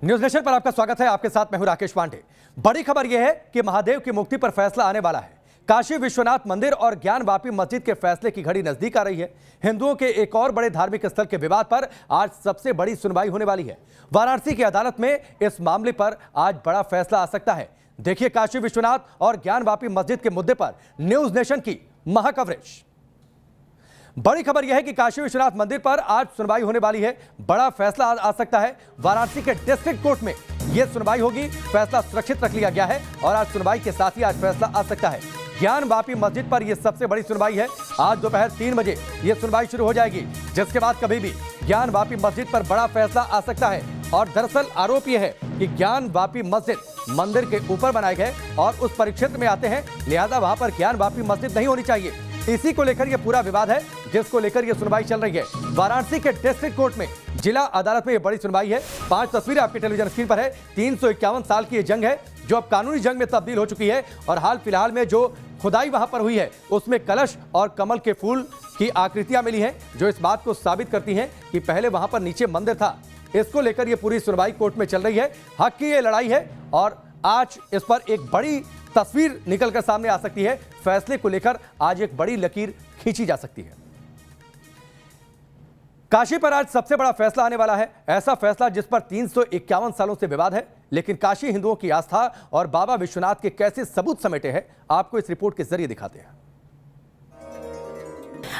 News nation पर आपका स्वागत है। आपके साथ मैं हूं राकेश पांडे। बड़ी खबर यह है कि महादेव की मुक्ति पर फैसला आने वाला है। काशी विश्वनाथ मंदिर और ज्ञानवापी मस्जिद के फैसले की घड़ी नजदीक आ रही है। हिंदुओं के एक और बड़े धार्मिक स्थल के विवाद पर आज सबसे बड़ी सुनवाई होने वाली है। वाराणसी की अदालत में इस मामले पर आज बड़ा फैसला आ सकता है। देखिए काशी विश्वनाथ और ज्ञानवापी मस्जिद के मुद्दे पर न्यूज नेशन की महा कवरेज। बड़ी खबर यह है कि काशी विश्वनाथ मंदिर पर आज सुनवाई होने वाली है। बड़ा फैसला आ सकता है। वाराणसी के डिस्ट्रिक्ट कोर्ट में यह सुनवाई होगी। फैसला सुरक्षित रख लिया गया है और आज सुनवाई के साथ ही आज फैसला आ सकता है। ज्ञानवापी मस्जिद पर यह सबसे बड़ी सुनवाई है। आज दोपहर 3 बजे यह सुनवाई शुरू हो जाएगी, जिसके बाद कभी भी ज्ञानवापी मस्जिद पर बड़ा फैसला आ सकता है। और दरअसल आरोप यह है कि ज्ञानवापी मस्जिद मंदिर के ऊपर बनाए गए और उस परिक्षेत्र में आते हैं, लिहाजा वहां पर ज्ञानवापी मस्जिद नहीं होनी चाहिए। इसी को लेकर यह पूरा विवाद है, जिसको लेकर यह सुनवाई चल रही है। वाराणसी के डिस्ट्रिक्ट कोर्ट में जिला अदालत में यह बड़ी सुनवाई है। 5 तस्वीरें आपके टेलीविजन स्क्रीन पर है। 351 साल की यह जंग है जो अब कानूनी जंग में तब्दील हो चुकी है। और हाल फिलहाल में जो खुदाई वहां पर हुई है उसमें कलश और कमल के फूल की आकृतियां मिली हैं, जो इस बात को साबित करती हैं कि पहले वहां पर नीचे मंदिर था। इसको लेकर यह पूरी सुनवाई कोर्ट में चल रही है। हक की यह लड़ाई है और आज इस पर एक बड़ी तस्वीर निकलकर सामने आ सकती है। फैसले को लेकर आज एक बड़ी लकीर खींची जा सकती है। काशी पर आज सबसे बड़ा फैसला आने वाला है। ऐसा फैसला जिस पर 351 सालों से विवाद है, लेकिन काशी हिंदुओं की आस्था और बाबा विश्वनाथ के कैसे सबूत समेटे हैं, आपको इस रिपोर्ट के जरिए दिखाते हैं।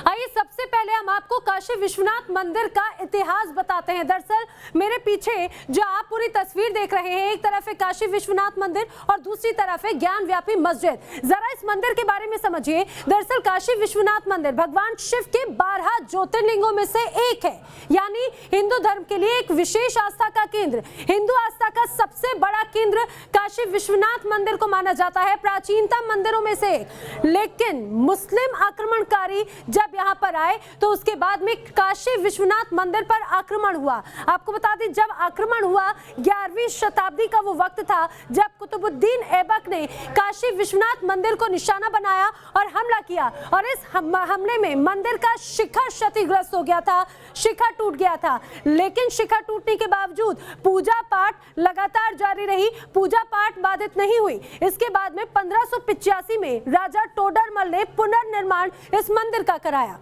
आइए सबसे पहले हम आपको काशी विश्वनाथ मंदिर का इतिहास बताते हैं। दरअसल मेरे पीछे जो आप पूरी तस्वीर देख रहे हैं, एक तरफ है काशी विश्वनाथ मंदिर और दूसरी तरफ है ज्ञानवापी मस्जिद। जरा इस मंदिर के बारे में समझिए। दरअसल काशी विश्वनाथ मंदिर भगवान शिव के 12 ज्योतिर्लिंगों में से एक है, यानी हिंदू धर्म के लिए एक विशेष आस्था का केंद्र। हिंदू आस्था का सबसे बड़ा केंद्र काशी विश्वनाथ मंदिर को माना जाता है, प्राचीनतम मंदिरों में से एक। लेकिन मुस्लिम आक्रमणकारी जब यहाँ पर आए तो उसके बाद में काशी विश्वनाथ मंदिर पर आक्रमण हुआ। आपको बता दें, जब आक्रमण हुआ 11वीं शताब्दी का वो वक्त था जब कुतुबुद्दीन ऐबक ने काशी विश्वनाथ मंदिर को निशाना बनाया और हमला किया। और इस हमले में मंदिर का शिखर क्षतिग्रस्त हो गया था, शिखर टूट गया था। लेकिन शिखर टूटने के बावजूद पूजा पाठ लगातार जारी रही, पूजा पाठ बाधित नहीं हुई। इसके बाद में 1585 में राजा टोडरमल ने पुनर्निर्माण इस मंदिर का कराया।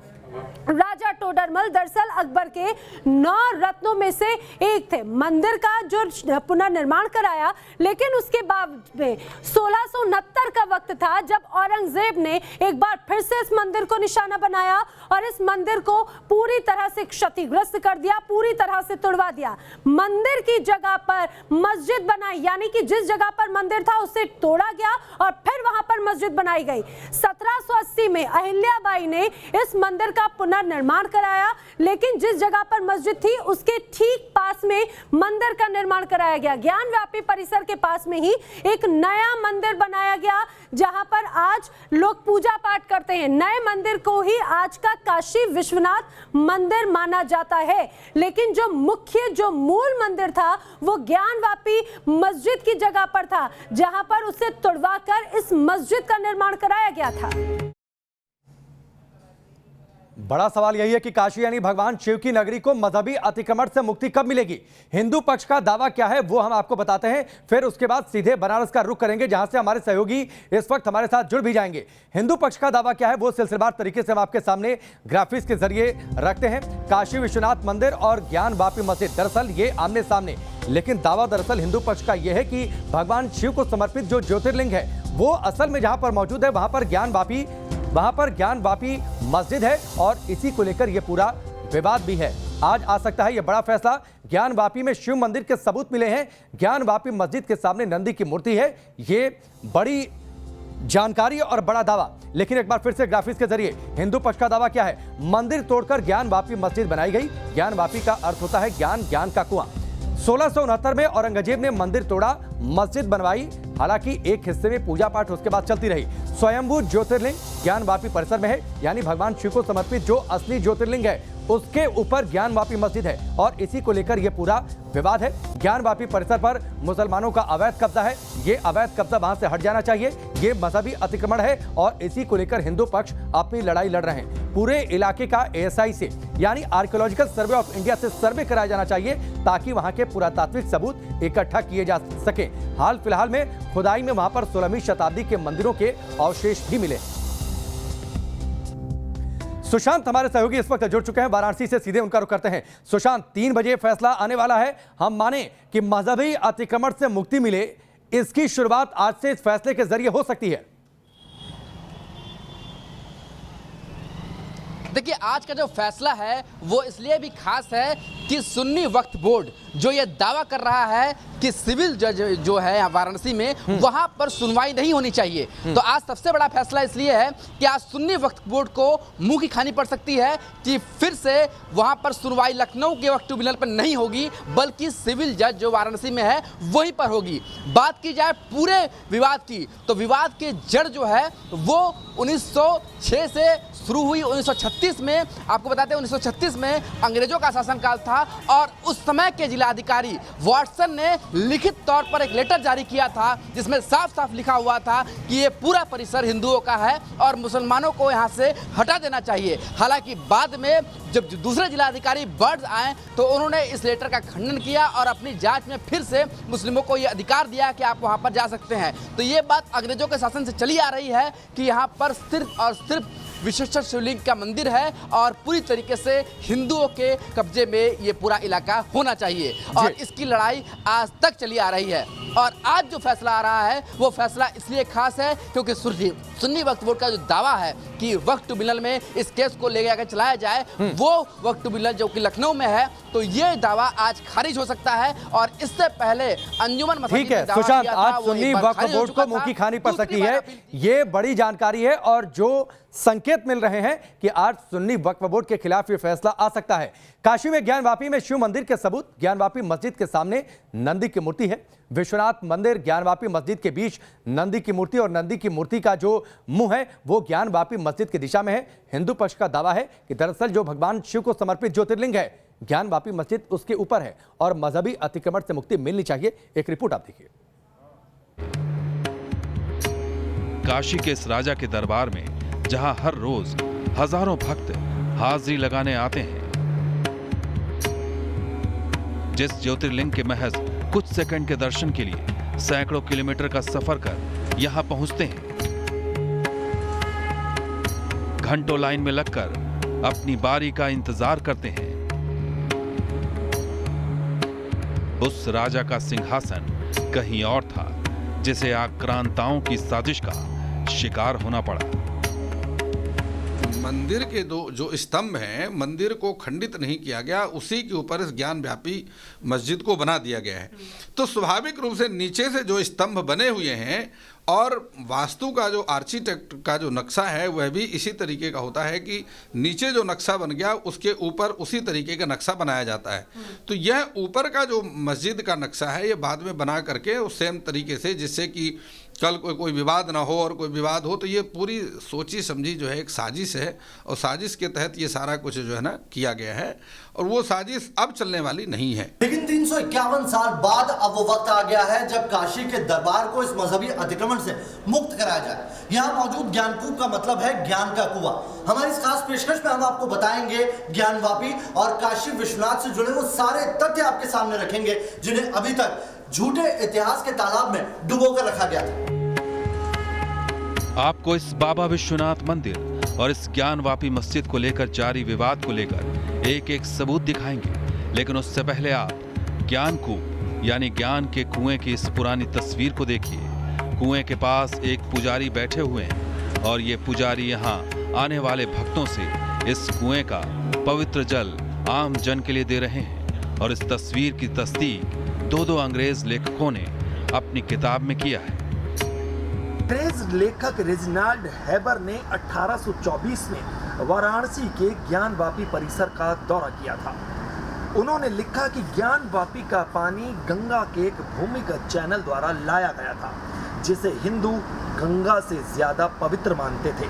राजा टोडरमल दरअसल अकबर के 9 रत्नों में से एक थे। मंदिर का जो पुनर्निर्माण कराया, लेकिन उसके बाद में 1669 का वक्त था जब औरंगजेब ने एक बार फिर से इस मंदिर को निशाना बनाया और इस मंदिर को पूरी तरह से क्षतिग्रस्त कर दिया, पूरी तरह से तोड़वा दिया। मंदिर की जगह पर मस्जिद बनाई, यानी कि जिस जगह पर मंदिर था उसे तोड़ा गया और फिर वहां पर मस्जिद बनाई गई। 1780 में अहिल्याबाई ने इस मंदिर का पुनर्निर्माण कराया, लेकिन जिस जगह पर मस्जिद थी उसके ठीक पास में मंदिर का निर्माण कराया गया। ज्ञानवापी परिसर के पास में ही एक नया मंदिर बनाया गया जहां पर आज लोग पूजा पाठ करते हैं। नए मंदिर को ही आज का काशी विश्वनाथ मंदिर माना जाता है। लेकिन जो मुख्य जो मूल मंदिर था वो ज्ञानवापी मस्जिद की जगह पर था, जहां पर उसे तोड़वाकर इस मस्जिद का निर्माण कराया गया था। बड़ा सवाल यही है कि काशी यानी भगवान शिव की नगरी को मजहबी अतिक्रमण से मुक्ति कब मिलेगी। हिंदू पक्ष का दावा क्या है वो हम आपको बताते हैं, फिर उसके बाद सीधे बनारस का रुख करेंगे, जहां से हमारे सहयोगी इस वक्त हमारे साथ जुड़ भी जाएंगे। हिंदू पक्ष का दावा क्या है वो सिलसिलेवार तरीके से हम आपके सामने ग्राफिक्स के जरिए रखते हैं। काशी विश्वनाथ मंदिर और ज्ञानवापी मस्जिद दरअसल ये आमने सामने, लेकिन दावा दरअसल हिंदू पक्ष का यह है कि भगवान शिव को समर्पित जो ज्योतिर्लिंग है वो असल में जहां पर मौजूद है वहां पर ज्ञानवापी मस्जिद है और इसी को लेकर यह पूरा विवाद भी है। आज आ सकता है यह बड़ा फैसला। ज्ञानवापी में शिव मंदिर के सबूत मिले हैं, ज्ञानवापी मस्जिद के सामने नंदी की मूर्ति है। ये बड़ी जानकारी और बड़ा दावा। लेकिन एक बार फिर से ग्राफिक्स के जरिए हिंदू पक्ष का दावा क्या है। मंदिर तोड़कर ज्ञानवापी मस्जिद बनाई गई। ज्ञानवापी का अर्थ होता है ज्ञान, ज्ञान का कुआं। 1669 में औरंगजेब ने मंदिर तोड़ा, मस्जिद बनवाई। हालांकि एक हिस्से में पूजा पाठ उसके बाद चलती रही। स्वयंभू ज्योतिर्लिंग ज्ञानवापी परिसर में है, यानी भगवान शिव को समर्पित जो असली ज्योतिर्लिंग है उसके ऊपर ज्ञानवापी मस्जिद है और इसी को लेकर यह पूरा विवाद है। ज्ञानवापी परिसर पर मुसलमानों का अवैध कब्जा है, ये अवैध कब्जा वहां से हट जाना चाहिए, ये मजहबी अतिक्रमण है और इसी को लेकर हिंदू पक्ष अपनी लड़ाई लड़ रहे हैं। पूरे इलाके का ASI से यानी आर्कियोलॉजिकल सर्वे ऑफ इंडिया से सर्वे कराया जाना चाहिए ताकि वहां के पुरातात्विक सबूत इकट्ठा किए जा सके। हाल फिलहाल में खुदाई में वहां पर 16वीं शताब्दी के मंदिरों के अवशेष भी मिले। सुशांत हमारे सहयोगी इस वक्त जुड़ चुके हैं, वाराणसी से सीधे उनका रुख करते हैं। सुशांत, 3 बजे फैसला आने वाला है। हम माने कि मजहबी अतिक्रमण से मुक्ति मिले, इसकी शुरुआत आज से इस फैसले के जरिए हो सकती है। देखिए, आज का जो फैसला है वो इसलिए भी खास है कि सुन्नी वक्फ बोर्ड जो ये दावा कर रहा है कि सिविल जज जो है यहाँ वाराणसी में वहां पर सुनवाई नहीं होनी चाहिए, तो आज सबसे बड़ा फैसला इसलिए है कि आज सुन्नी वक्फ बोर्ड को मुंह की खानी पड़ सकती है कि फिर से वहां पर सुनवाई लखनऊ के वक्फ ट्रिब्यूनल पर नहीं होगी बल्कि सिविल जज जो वाराणसी में है वहीं पर होगी। बात की जाए पूरे विवाद की तो विवाद की जड़ जो है वो 1906 से शुरू हुई। 1936 में, आपको बताते हैं 1936 में अंग्रेजों का शासनकाल था और उस समय के जिलाधिकारी वाटसन ने लिखित तौर पर एक लेटर जारी किया था जिसमें साफ साफ लिखा हुआ था कि ये पूरा परिसर हिंदुओं का है और मुसलमानों को यहाँ से हटा देना चाहिए। हालांकि बाद में जब दूसरे जिलाधिकारी बर्ड्स आए तो उन्होंने इस लेटर का खंडन किया और अपनी जांच में फिर से मुस्लिमों को ये अधिकार दिया कि आप वहाँ पर जा सकते हैं। तो ये बात अंग्रेजों के शासन से चली आ रही है कि यहाँ पर सिर्फ और सिर्फ विश्वेश्वर शिवलिंग का मंदिर है और पूरी तरीके से हिंदुओं के कब्जे में ये पूरा इलाका होना चाहिए और इसकी लड़ाई आज तक चली आ रही है। और आज जो फैसला आ रहा है वो फैसला इसलिए खास है क्योंकि सुन्नी वक्फ बोर्ड का जो दावा है कि वक्फ ट्रिब्यूनल में इस केस को ले जाकर चलाया जाए, वो वक्फ ट्रिब्यूनल जो कि लखनऊ में है, तो ये दावा आज खारिज हो सकता है। और इससे पहले अंजुमन मसजिद ठीक है सुशांत, आज सुन्नी वक्फ बोर्ड को मुंह की खानी पड़ सकती है, ये बड़ी जानकारी है और जो संकेत मिल रहे हैं कि आज सुन्नी वक्फ बोर्ड के खिलाफ ये फैसला आ सकता है। काशी में ज्ञानवापी में शिव मंदिर के सबूत, ज्ञानवापी मस्जिद के सामने नंदी की मूर्ति है। विश्वनाथ मंदिर ज्ञानवापी मस्जिद के बीच नंदी की मूर्ति और नंदी की मूर्ति का जो मुंह है वो ज्ञानवापी मस्जिद की दिशा में है। हिंदू पक्ष का दावा है कि दरअसल जो भगवान शिव को समर्पित ज्योतिर्लिंग है ज्ञानवापी मस्जिद उसके ऊपर है और मजहबी अतिक्रमण से मुक्ति मिलनी चाहिए। एक रिपोर्ट आप देखिए। काशी के इस राजा के दरबार में जहां हर रोज हजारों भक्त हाजिरी लगाने आते हैं, जिस ज्योतिर्लिंग के महज कुछ सेकंड के दर्शन के लिए सैकड़ों किलोमीटर का सफर कर यहां पहुंचते हैं, घंटों लाइन में लगकर अपनी बारी का इंतजार करते हैं, उस राजा का सिंहासन कहीं और था जिसे आक्रांताओं की साजिश का शिकार होना पड़ा। मंदिर के जो स्तंभ हैं, मंदिर को खंडित नहीं किया गया, उसी के ऊपर इस ज्ञानव्यापी मस्जिद को बना दिया गया है। तो स्वाभाविक रूप से नीचे से जो स्तंभ बने हुए हैं और वास्तु का जो आर्किटेक्ट का जो नक्शा है वह भी इसी तरीके का होता है कि नीचे जो नक्शा बन गया उसके ऊपर उसी तरीके का नक्शा बनाया जाता है। तो यह ऊपर का जो मस्जिद का नक्शा है ये बाद में बना करके उस सेम तरीके से, जिससे कि कल कोई विवाद ना हो और कोई विवाद हो, तो ये पूरी सोची समझी जो है एक साजिश है और साजिश के तहत ये सारा कुछ जो है ना किया गया है और वो साजिश अब चलने वाली नहीं है। लेकिन 351 साल बाद अब वो वक्त आ गया है जब काशी के दरबार को इस मजहबी अतिक्रमण से मुक्त कराया जाए। यहाँ मौजूद ज्ञानकूप का मतलब है ज्ञान का कुआं। हमारी इस खास पेशकश में हम आपको बताएंगे ज्ञानवापी और काशी विश्वनाथ से जुड़े वो सारे तथ्य आपके सामने रखेंगे जिन्हें अभी तक झूठे इतिहास के तालाब में डुबो कर रखा गया था। आपको इस बाबा विश्वनाथ मंदिर और इस ज्ञानवापी मस्जिद को लेकर जारी विवाद को लेकर एक एक सबूत दिखाएंगे, लेकिन उससे पहले आप ज्ञानकूप यानी ज्ञान के कुएं की इस पुरानी तस्वीर को देखिए। कुएं के पास एक पुजारी बैठे हुए हैं और ये पुजारी यहाँ आने वाले भक्तों से इस कुएं का पवित्र जल आम जन के लिए दे रहे हैं और इस तस्वीर की तस्दीक दो अंग्रेज लेखकों ने अपनी किताब में किया है। अंग्रेज लेखक रेजिनाल्ड हेबर ने 1824 में वाराणसी के ज्ञानवापी परिसर का दौरा किया था। उन्होंने लिखा कि ज्ञानवापी का पानी गंगा के एक भूमिगत चैनल द्वारा लाया गया था जिसे हिंदू गंगा से ज्यादा पवित्र मानते थे,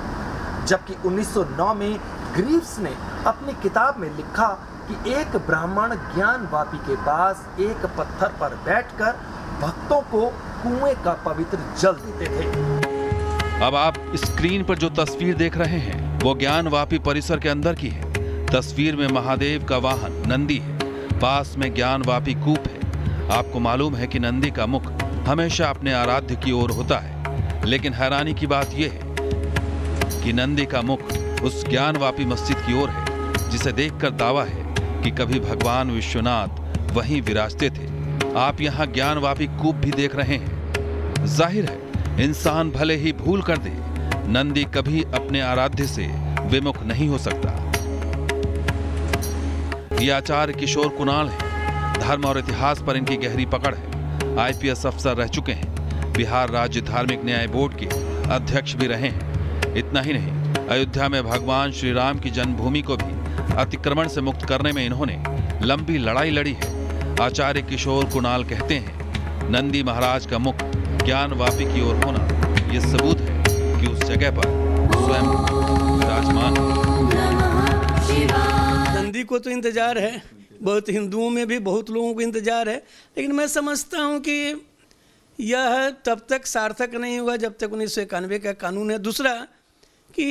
जबकि 1909 में ग्रीव्स ने अपनी किताब में लिखा कि एक ब्राह्मण ज्ञानवापी के पास एक पत्थर पर बैठकर भक्तों को कुएं का पवित्र जल देते थे। अब आप स्क्रीन पर जो तस्वीर देख रहे हैं वो ज्ञानवापी परिसर के अंदर की है। तस्वीर में महादेव का वाहन नंदी है, पास में ज्ञानवापी कूप है। आपको मालूम है कि नंदी का मुख हमेशा अपने आराध्य की ओर होता है, लेकिन हैरानी की बात यह है कि नंदी का मुख उस ज्ञानवापी मस्जिद की ओर है, जिसे देखकर दावा है कि कभी भगवान विश्वनाथ वहीं विराजते थे। आप यहाँ ज्ञानवापी कूप भी देख रहे हैं। जाहिर है इंसान भले ही भूल कर दे, नंदी कभी अपने आराध्य से विमुख नहीं हो सकता। ये आचार्य किशोर कुणाल है। धर्म और इतिहास पर इनकी गहरी पकड़ है। IPS अफसर रह चुके हैं। बिहार राज्य धार्मिक न्याय बोर्ड के अध्यक्ष भी रहे हैं। इतना ही नहीं, अयोध्या में भगवान श्री राम की जन्मभूमि को भी अतिक्रमण से मुक्त करने में इन्होंने लंबी लड़ाई लड़ी है। आचार्य किशोर कुणाल कहते हैं, नंदी महाराज का मुख ज्ञानवापी की ओर होना यह सबूत है कि उस जगह पर स्वयं विराजमान है। नंदी को तो इंतजार है, बहुत हिंदुओं में भी बहुत लोगों को इंतजार है, लेकिन मैं समझता हूँ कि यह तब तक सार्थक नहीं हुआ जब तक 1991 का कानून है। दूसरा कि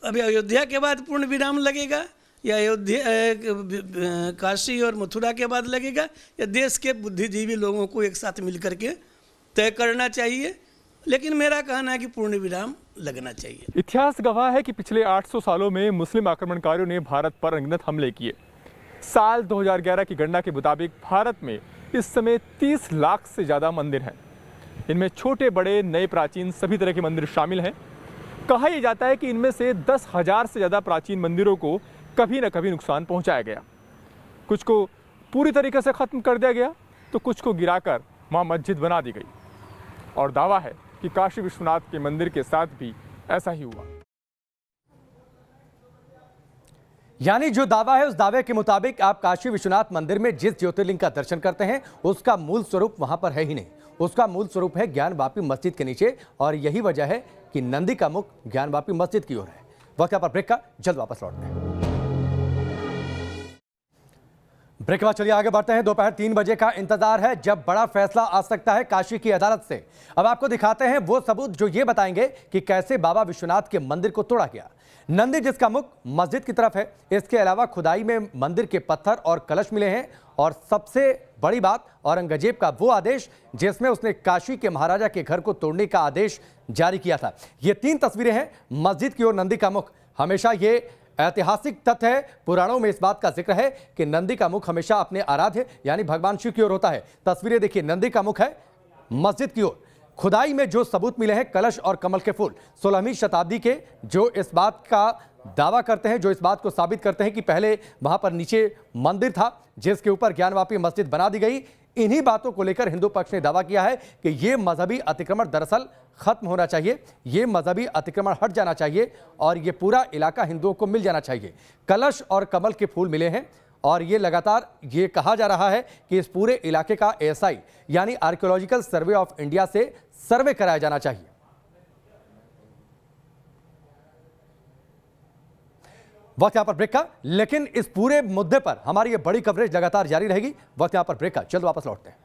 अभी अयोध्या के बाद पूर्ण विराम लगेगा या अयोध्या काशी और मथुरा के बाद लगेगा, या देश के बुद्धिजीवी लोगों को एक साथ मिलकर के तय करना चाहिए। लेकिन मेरा कहना है कि पूर्ण विराम लगना चाहिए। इतिहास गवाह है कि पिछले 800 सालों में मुस्लिम आक्रमणकारियों ने भारत पर अनगिनत हमले किए। साल 2011 की गणना के मुताबिक भारत में इस समय 30 लाख से ज़्यादा मंदिर हैं। इनमें छोटे बड़े नए प्राचीन सभी तरह के मंदिर शामिल हैं। कहा यह जाता है कि इनमें से 10,000 से ज़्यादा प्राचीन मंदिरों को कभी न कभी नुकसान पहुंचाया गया। कुछ को पूरी तरीके से ख़त्म कर दिया गया, तो कुछ को गिराकर वहाँ मस्जिद बना दी गई। और दावा है कि काशी विश्वनाथ के मंदिर के साथ भी ऐसा ही हुआ। यानी जो दावा है उस दावे के मुताबिक आप काशी विश्वनाथ मंदिर में जिस ज्योतिर्लिंग का दर्शन करते हैं उसका मूल स्वरूप वहां पर है ही नहीं। उसका मूल स्वरूप है ज्ञानवापी मस्जिद के नीचे, और यही वजह है कि नंदी का मुख ज्ञानवापी मस्जिद की ओर है। वक्त यहाँ पर ब्रेक का, जल्द वापस लौटते हैं। ब्रेक के बाद चलिए आगे बढ़ते हैं। दोपहर 3 बजे का इंतजार है जब बड़ा फैसला आ सकता है काशी की अदालत से। अब आपको दिखाते हैं वो सबूत जो ये बताएंगे कि कैसे बाबा विश्वनाथ के मंदिर को तोड़ा गया। नंदी जिसका मुख मस्जिद की तरफ है, इसके अलावा खुदाई में मंदिर के पत्थर और कलश मिले हैं, और सबसे बड़ी बात औरंगजेब का वो आदेश जिसमें उसने काशी के महाराजा के घर को तोड़ने का आदेश जारी किया था। ये 3 तस्वीरें हैं मस्जिद की ओर नंदी का मुख। हमेशा ये ऐतिहासिक तथ्य है, पुराणों में इस बात का जिक्र है कि नंदी का मुख हमेशा अपने आराध्य यानी भगवान शिव की ओर होता है। तस्वीरें देखिए, नंदी का मुख है मस्जिद की ओर। खुदाई में जो सबूत मिले हैं कलश और कमल के फूल 16वीं शताब्दी के, जो इस बात का दावा करते हैं, जो इस बात को साबित करते हैं कि पहले वहां पर नीचे मंदिर था जिसके ऊपर ज्ञानवापी मस्जिद बना दी गई। इन्हीं बातों को लेकर हिंदू पक्ष ने दावा किया है कि ये मजहबी अतिक्रमण दरअसल खत्म होना चाहिए, ये मजहबी अतिक्रमण हट जाना चाहिए और ये पूरा इलाका हिंदुओं को मिल जाना चाहिए। कलश और कमल के फूल मिले हैं और ये लगातार ये कहा जा रहा है कि इस पूरे इलाके का ASI यानी आर्कियोलॉजिकल सर्वे ऑफ इंडिया से सर्वे कराया जाना चाहिए। वक्त यहां पर ब्रेक का, लेकिन इस पूरे मुद्दे पर हमारी ये बड़ी कवरेज लगातार जारी रहेगी। वक्त यहां पर ब्रेक का, जल्द वापस लौटते हैं।